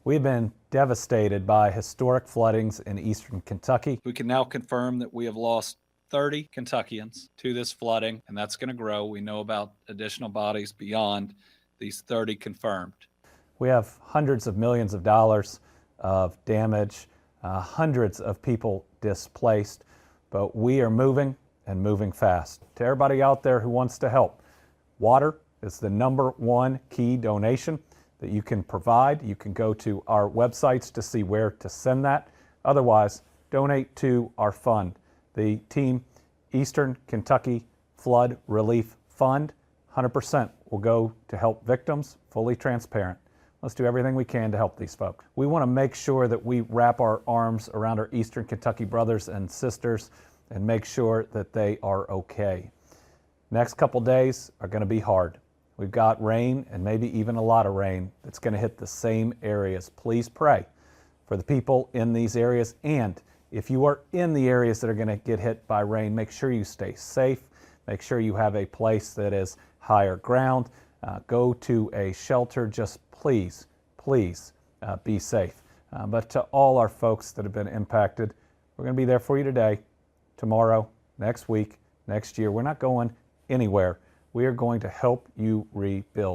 We've been devastated by historic floodings in eastern Kentucky. We can now confirm that we have lost 30 Kentuckians to this flooding, and that's going to grow. We know about additional bodies beyond these 30 confirmed. We have hundreds of millions of dollars of damage, hundreds of people displaced, but we are moving and moving fast. To everybody out there who wants to help, water is the #1 key donation that you can provide. You can go to our websites to see where to send that. Otherwise, donate to our fund, the Team Eastern Kentucky Flood Relief Fund. 100% will go to help victims, fully transparent. Let's do everything we can to help these folks. We want to make sure that we wrap our arms around our Eastern Kentucky brothers and sisters and make sure that they are okay. Next couple days are going to be hard. We've got rain and maybe even a lot of rain that's going to hit the same areas. Please pray for the people in these areas. And if you are in the areas that are going to get hit by rain, make sure you stay safe. Make sure you have a place that is higher ground. Go to a shelter. Just please, please be safe. But to all our folks that have been impacted, we're going to be there for you today, tomorrow, next week, next year. We're not going anywhere. We are going to help you rebuild.